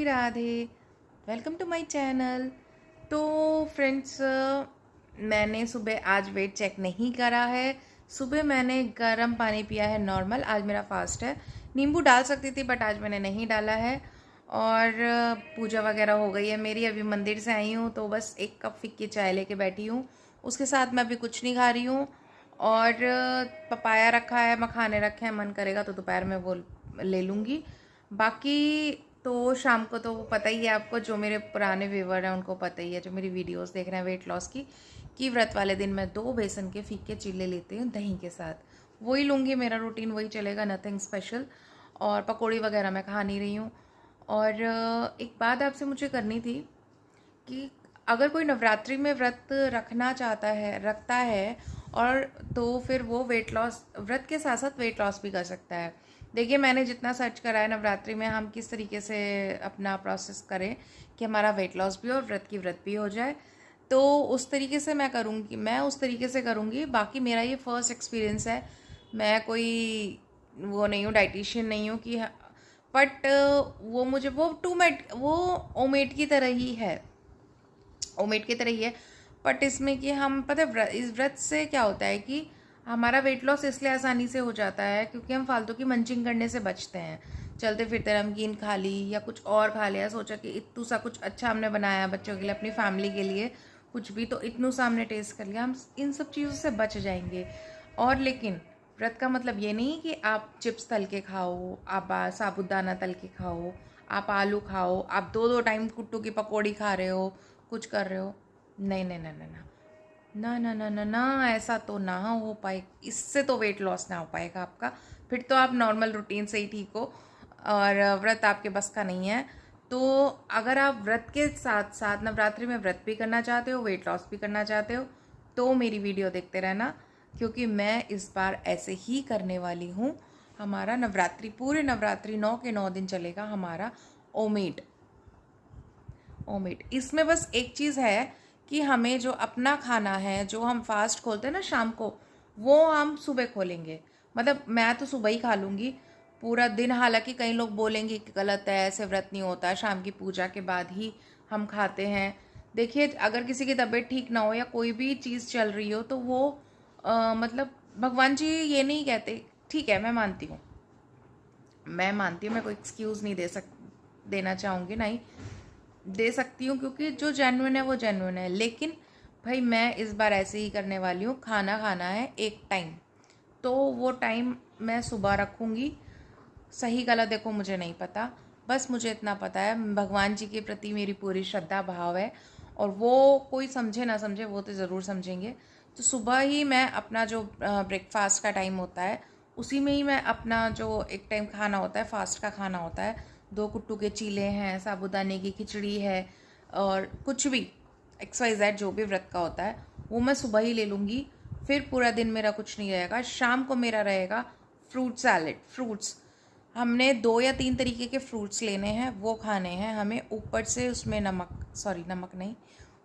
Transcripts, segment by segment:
Radhe. Welcome to my channel. तो friends, मैंने सुबह आज वेट चेक नहीं करा है। सुबह मैंने गर्म पानी पिया है नॉर्मल। आज मेरा फास्ट है। नींबू डाल सकती थी बट आज मैंने नहीं डाला है। और पूजा वगैरह हो गई है मेरी। अभी मंदिर से आई हूँ तो बस एक कप फिक्की चाय लेके बैठी हूँ। उसके साथ मैं अभी कुछ नहीं खा रही हूँ। और पपाया रखा है, मखाने रखे हैं, मन करेगा तो दोपहर में वो ले लूँगी। बाकी तो शाम को तो पता ही है आपको, जो मेरे पुराने व्यूवर हैं उनको पता ही है, जो मेरी वीडियोस देख रहे हैं वेट लॉस की, कि व्रत वाले दिन मैं 2 बेसन के फीके चिल्ले लेती हूँ दही के साथ। वही लूँगी, मेरा रूटीन वही चलेगा, नथिंग स्पेशल। और पकौड़ी वगैरह मैं खा नहीं रही हूँ। और एक बात आपसे मुझे करनी थी कि अगर कोई नवरात्रि में व्रत रखता है और तो फिर वो वेट लॉस, व्रत के साथ साथ वेट लॉस भी कर सकता है। देखिए, मैंने जितना सर्च करा है नवरात्रि में हम किस तरीके से अपना प्रोसेस करें कि हमारा वेट लॉस भी और व्रत की व्रत भी हो जाए, तो उस तरीके से मैं उस तरीके से करूँगी। बाकी मेरा ये फर्स्ट एक्सपीरियंस है। मैं कोई वो नहीं हूँ, डाइटिशियन नहीं हूँ कि, बट वो मुझे वो ओमेट की तरह ही है। ओमेट की तरह ही है। बट इसमें कि हम पता है इस व्रत से क्या होता है कि हमारा वेट लॉस इसलिए आसानी से हो जाता है क्योंकि हम फालतू की मंचिंग करने से बचते हैं। चलते फिरते नमकीन खा ली या कुछ और खा लिया, सोचा कि इतू सा कुछ अच्छा हमने बनाया बच्चों के लिए, अपनी फैमिली के लिए कुछ भी, तो इतनू सा हमने टेस्ट कर लिया, हम इन सब चीज़ों से बच जाएंगे। और लेकिन व्रत का मतलब ये नहीं कि आप चिप्स तल के खाओ, आप साबुदाना तल के खाओ, आप आलू खाओ, आप 2-2 टाइम कुट्टू की पकौड़ी खा रहे हो, कुछ कर रहे हो। नहीं नहीं नहीं नहीं ना ना ना ना ना, ऐसा तो ना हो पाए। इससे तो वेट लॉस ना हो पाएगा आपका। फिर तो आप नॉर्मल रूटीन से ही ठीक हो और व्रत आपके बस का नहीं है। तो अगर आप व्रत के साथ साथ नवरात्रि में व्रत भी करना चाहते हो, वेट लॉस भी करना चाहते हो, तो मेरी वीडियो देखते रहना, क्योंकि मैं इस बार ऐसे ही करने वाली हूँ। हमारा नवरात्रि, पूरे नवरात्रि 9 के 9 दिन चलेगा हमारा ओमेट। ओमेट इसमें बस एक चीज़ है कि हमें जो अपना खाना है, जो हम फास्ट खोलते हैं ना शाम को, वो हम सुबह खोलेंगे। मतलब मैं तो सुबह ही खा लूँगी पूरा दिन। हालांकि कई लोग बोलेंगे कि गलत है, ऐसे व्रत नहीं होता है, शाम की पूजा के बाद ही हम खाते हैं। देखिए, अगर किसी की तबीयत ठीक ना हो या कोई भी चीज़ चल रही हो तो वो मतलब भगवान जी ये नहीं कहते। ठीक है, मैं मानती हूँ, मैं कोई एक्सक्यूज़ नहीं देना चाहूँगी, नहीं दे सकती हूँ, क्योंकि जो जेन्युइन है वो जेन्युइन है। लेकिन भाई मैं इस बार ऐसे ही करने वाली हूँ। खाना खाना है एक टाइम, तो वो टाइम मैं सुबह रखूँगी। सही गलत देखो मुझे नहीं पता, बस मुझे इतना पता है भगवान जी के प्रति मेरी पूरी श्रद्धा भाव है, और वो कोई समझे ना समझे, वो तो ज़रूर समझेंगे। तो सुबह ही मैं अपना जो ब्रेकफास्ट का टाइम होता है, उसी में ही मैं अपना जो एक टाइम खाना होता है, फास्ट का खाना होता है, 2 कुट्टू के चीले हैं, साबूदाने की खिचड़ी है, और कुछ भी XYZ जो भी व्रत का होता है, वो मैं सुबह ही ले लूँगी। फिर पूरा दिन मेरा कुछ नहीं रहेगा। शाम को मेरा रहेगा फ्रूट सैलेड। फ्रूट्स हमने 2 या 3 तरीके के फ्रूट्स लेने हैं, वो खाने हैं हमें। ऊपर से उसमें नमक नहीं,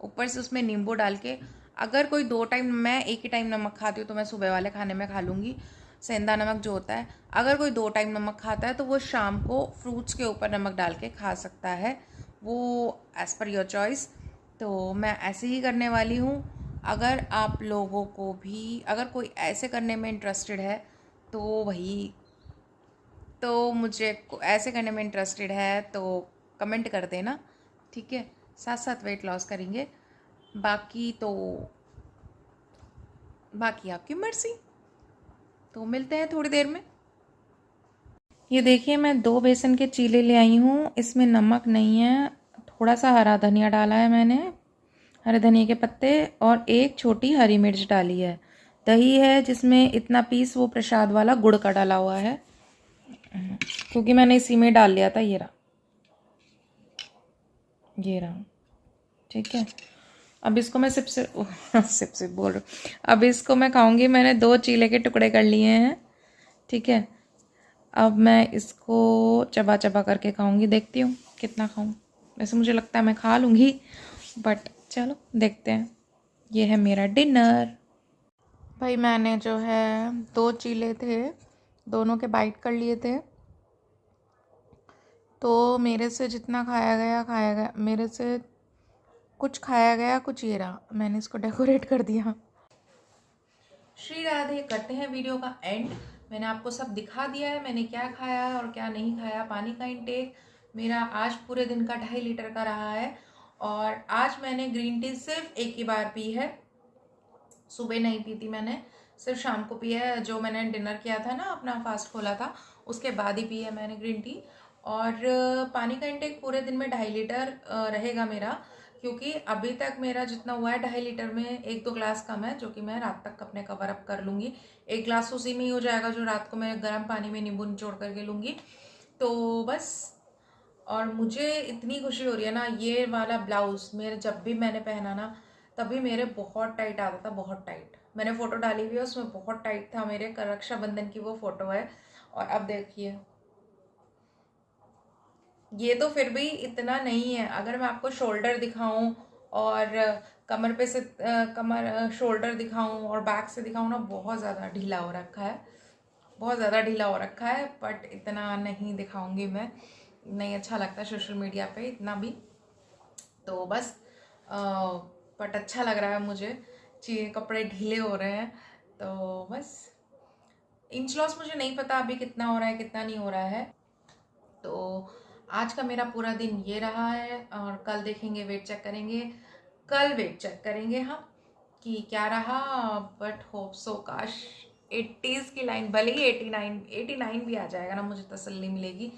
ऊपर से उसमें नींबू डाल के। अगर कोई 2 टाइम, मैं एक ही टाइम नमक खाती हूँ तो मैं सुबह वाले खाने में खा लूँगी सेंधा नमक जो होता है। अगर कोई 2 टाइम नमक खाता है तो वो शाम को फ्रूट्स के ऊपर नमक डाल के खा सकता है, वो एज़ पर योर चॉइस। तो मैं ऐसे ही करने वाली हूँ। अगर आप लोगों को भी, अगर कोई ऐसे करने में इंटरेस्टेड है तो वही, तो मुझे ऐसे करने में इंटरेस्टेड है तो कमेंट कर देना, ठीक है। साथ साथ वेट लॉस करेंगे। बाकी तो बाकी आपकी मर्जी। तो मिलते हैं थोड़ी देर में। ये देखिए, मैं 2 बेसन के चीले ले आई हूँ। इसमें नमक नहीं है, थोड़ा सा हरा धनिया डाला है मैंने, हरे धनिया के पत्ते, और एक छोटी हरी मिर्च डाली है। दही है जिसमें इतना पीस वो प्रसाद वाला गुड़ का डाला हुआ है, क्योंकि मैंने इसी में डाल लिया था। ये रहा, ठीक है। अब इसको मैं सिप सिप बोल रही हूँ। अब इसको मैं खाऊंगी। मैंने 2 चीले के टुकड़े कर लिए हैं, ठीक है। अब मैं इसको चबा चबा करके खाऊंगी, देखती हूँ कितना खाऊं। वैसे मुझे लगता है मैं खा लूँगी, बट चलो देखते हैं। ये है मेरा डिनर। भाई मैंने जो है 2 चीले थे, दोनों के बाइट कर लिए थे। तो मेरे से जितना खाया गया, मेरे से कुछ खाया गया, कुछ ये रहा, मैंने इसको डेकोरेट कर दिया। श्री राधे, करते हैं वीडियो का एंड। मैंने आपको सब दिखा दिया है, मैंने क्या खाया और क्या नहीं खाया। पानी का इंटेक मेरा आज पूरे दिन का 2.5 लीटर का रहा है, और आज मैंने ग्रीन टी सिर्फ एक ही बार पी है, सुबह नहीं पी थी मैंने, सिर्फ शाम को पी है। जो मैंने डिनर किया था ना, अपना फास्ट खोला था, उसके बाद ही पी है मैंने ग्रीन टी। और पानी का इंटेक पूरे दिन में 2.5 लीटर रहेगा मेरा, क्योंकि अभी तक मेरा जितना हुआ है 2.5 लीटर में 1-2 ग्लास कम है, जो कि मैं रात तक अपने कवर अप कर लूँगी। 1 ग्लास उसी में ही हो जाएगा जो रात को मैं गर्म पानी में नींबू निचोड़ करके लूँगी। तो बस, और मुझे इतनी खुशी हो रही है ना, ये वाला ब्लाउज मेरे जब भी मैंने पहना ना, तभी मेरे बहुत टाइट आता था, बहुत टाइट। मैंने फोटो डाली हुई है, उसमें बहुत टाइट था मेरे। रक्षाबंधन की वो फोटो है। और अब देखिए, ये तो फिर भी इतना नहीं है। अगर मैं आपको शोल्डर दिखाऊं और कमर पे से कमर शोल्डर दिखाऊं और बैक से दिखाऊं ना, बहुत ज़्यादा ढीला हो रखा है, बहुत ज़्यादा ढीला हो रखा है। बट इतना नहीं दिखाऊंगी मैं, नहीं अच्छा लगता सोशल मीडिया पे इतना भी। तो बस बट अच्छा लग रहा है मुझे, कपड़े ढीले हो रहे हैं। तो बस, इंच लॉस मुझे नहीं पता अभी कितना हो रहा है कितना नहीं हो रहा है। तो आज का मेरा पूरा दिन ये रहा है, और कल देखेंगे, वेट चेक करेंगे, कल वेट चेक करेंगे हम कि क्या रहा। बट होप सो, काश 80s की लाइन, भले ही 89 भी आ जाएगा ना, मुझे तसल्ली मिलेगी।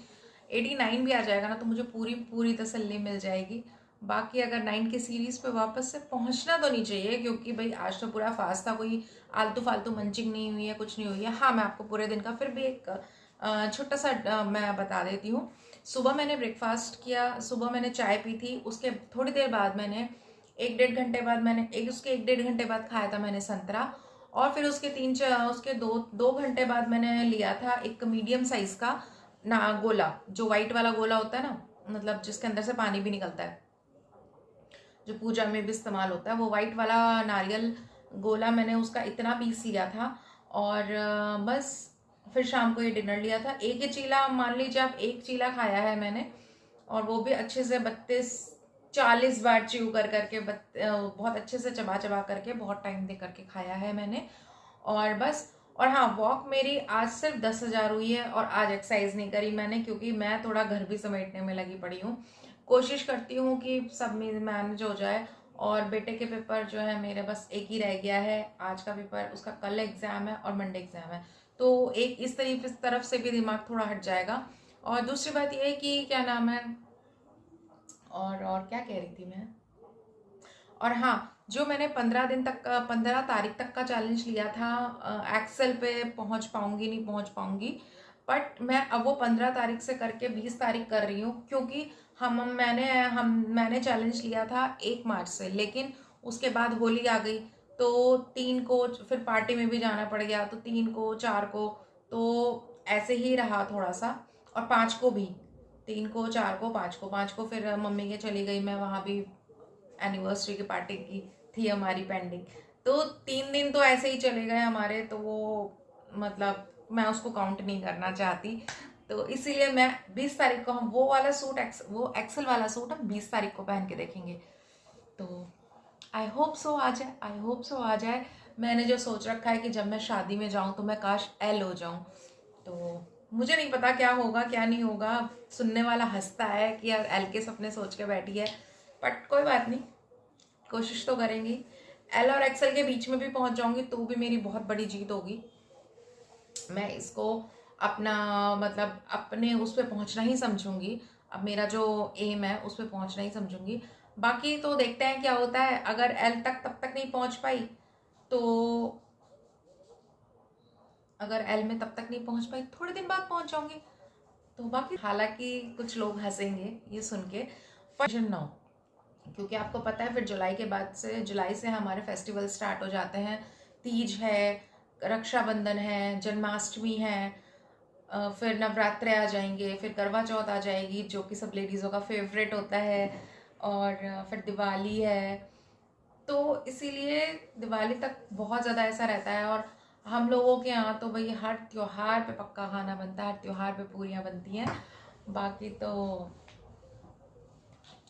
89 भी आ जाएगा ना, तो मुझे पूरी पूरी तसल्ली मिल जाएगी। बाकी अगर 9 की सीरीज़ पे वापस से पहुंचना तो नहीं चाहिए, क्योंकि भाई आज तो पूरा फास्ट था, कोई आलतू फालतू मंचिंग नहीं हुई है, कुछ नहीं हुई है। हाँ, मैं आपको पूरे दिन का फिर भी एक छोटा सा मैं बता देती हूँ। सुबह मैंने ब्रेकफास्ट किया, सुबह मैंने चाय पी थी, उसके थोड़ी देर बाद मैंने 1-1.5 घंटे बाद मैंने उसके 1-1.5 घंटे बाद खाया था मैंने संतरा। और फिर उसके 2 घंटे बाद मैंने लिया था एक मीडियम साइज का ना गोला, जो वाइट वाला गोला होता है ना, मतलब जिसके अंदर से पानी भी निकलता है, जो पूजा में भी इस्तेमाल होता है, वो वाइट वाला नारियल गोला, मैंने उसका इतना पीस लिया था। और बस फिर शाम को ये डिनर लिया था। एक ही चीला, मान लीजिए आप, एक चीला खाया है मैंने, और वो भी अच्छे से 32-40 बार च्यू कर करके, बहुत अच्छे से चबा चबा करके, बहुत टाइम दे करके खाया है मैंने। और बस, और हाँ, वॉक मेरी आज सिर्फ 10,000 हुई है, और आज एक्सरसाइज नहीं करी मैंने, क्योंकि मैं थोड़ा घर भी समेटने में लगी पड़ी हूँ। कोशिश करती हूँ कि सब मैनेज हो जाए। और बेटे के पेपर जो है मेरे, बस एक ही रह गया है आज का पेपर, उसका कल एग्जाम है और मंडे एग्जाम है। तो एक इस तरफ से भी दिमाग थोड़ा हट जाएगा। और दूसरी बात यह है कि क्या नाम है, और क्या कह रही थी मैं, और हाँ, जो मैंने 15 तारीख तक का चैलेंज लिया था, एक्सेल पे पहुंच पाऊंगी नहीं पहुंच पाऊंगी, बट मैं अब वो 15 तारीख से करके 20 तारीख कर रही हूँ, क्योंकि मैंने चैलेंज लिया था 1 मार्च से, लेकिन उसके बाद होली आ गई, तो 3 को फिर पार्टी में भी जाना पड़ गया, तो 3 को 4 को, तो ऐसे ही रहा थोड़ा सा। और 5 को भी, 3 को 4 को 5 को फिर मम्मी के चली गई मैं, वहाँ भी एनिवर्सरी की पार्टी की थी हमारी पेंडिंग। तो 3 दिन तो ऐसे ही चले गए हमारे, तो वो मतलब मैं उसको काउंट नहीं करना चाहती। तो इसीलिए मैं 20 तारीख को, हम वो वाला सूट वो एक्सेल वाला सूट हम 20 तारीख को पहन के देखेंगे। तो आई होप सो आ जाए, आई होप सो आ जाए। मैंने जो सोच रखा है कि जब मैं शादी में जाऊं तो मैं काश एल हो जाऊं। तो मुझे नहीं पता क्या होगा क्या नहीं होगा, सुनने वाला हंसता है कि यार एल के सपने सोच के बैठी है, बट कोई बात नहीं, कोशिश तो करेंगी। एल और एक्सेल के बीच में भी पहुंच जाऊंगी तो भी मेरी बहुत बड़ी जीत होगी। मैं इसको अपना, मतलब अपने उस पर पहुंचना ही समझूंगी। अब मेरा जो एम है उस पर पहुंचना ही समझूंगी। बाकी तो देखते हैं क्या होता है। अगर एल तक तब तक नहीं पहुंच पाई, तो अगर एल में तब तक नहीं पहुंच पाई, थोड़े दिन बाद पहुंच जाऊंगी। तो बाकी, हालांकि कुछ लोग हंसेंगे ये सुन के, पर ना हो, क्योंकि आपको पता है फिर जुलाई से हमारे फेस्टिवल स्टार्ट हो जाते हैं। तीज है, रक्षाबंधन है, जन्माष्टमी है, फिर नवरात्रे आ जाएंगे, फिर करवा चौथ आ जाएगी, जो कि सब लेडीज़ों का फेवरेट होता है, और फिर दिवाली है। तो इसीलिए दिवाली तक बहुत ज़्यादा ऐसा रहता है। और हम लोगों के यहाँ तो भाई हर त्योहार पे पक्का खाना बनता है, हर त्योहार पे पूरियाँ बनती हैं। बाकी तो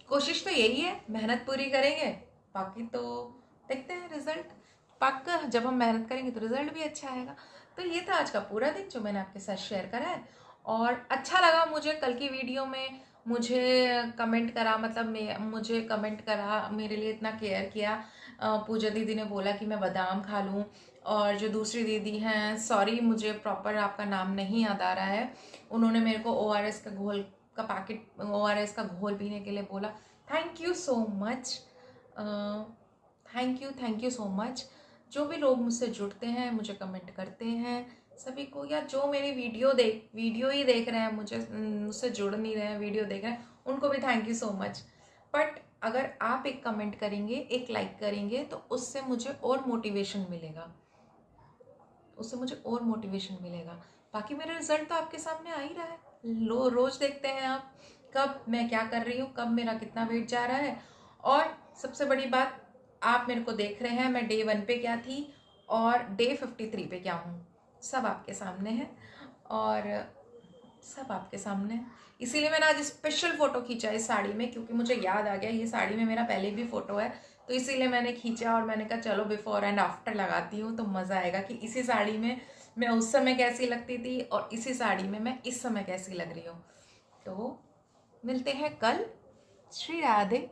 कोशिश तो यही है, मेहनत पूरी करेंगे, बाकी तो देखते हैं रिजल्ट। पक्का जब हम मेहनत करेंगे तो रिजल्ट भी अच्छा आएगा। तो ये था आज का पूरा दिन जो मैंने आपके साथ शेयर करा है, और अच्छा लगा मुझे कल की वीडियो में। मुझे कमेंट करा, मतलब मुझे कमेंट करा, मेरे लिए इतना केयर किया। पूजा दीदी ने बोला कि मैं बादाम खा लूँ, और जो दूसरी दीदी हैं, सॉरी मुझे प्रॉपर आपका नाम नहीं याद आ रहा है, उन्होंने मेरे को ORS का घोल का पैकेट, ORS का घोल पीने के लिए बोला। Thank you so much, thank you so much. जो भी लोग मुझसे जुड़ते हैं, मुझे कमेंट करते हैं, सभी को, या जो मेरी वीडियो ही देख रहे हैं, मुझसे जुड़ नहीं रहे हैं, वीडियो देख रहे हैं, उनको भी thank you so much. But अगर आप एक कमेंट करेंगे, एक लाइक करेंगे, तो उससे मुझे और मोटिवेशन मिलेगा, बाकी मेरा रिजल्ट तो आपके सामने आ ही रहा है, रोज देखते हैं आप कब मैं क्या कर रही हूँ, कब मेरा कितना वेट जा रहा है। और सबसे बड़ी बात, आप मेरे को देख रहे हैं मैं डे 1 पे क्या थी और डे 53 पे क्या हूँ, सब आपके सामने है, और सब आपके सामने है। इसीलिए मैंने आज स्पेशल फ़ोटो खींचा इस साड़ी में, क्योंकि मुझे याद आ गया ये साड़ी में मेरा पहले भी फ़ोटो है, तो इसीलिए मैंने खींचा, और मैंने कहा चलो बिफोर एंड आफ्टर लगाती हूँ, तो मज़ा आएगा कि इसी साड़ी में मैं उस समय कैसी लगती थी और इसी साड़ी में मैं इस समय कैसी लग रही हूँ। तो मिलते हैं कल। श्री राधे।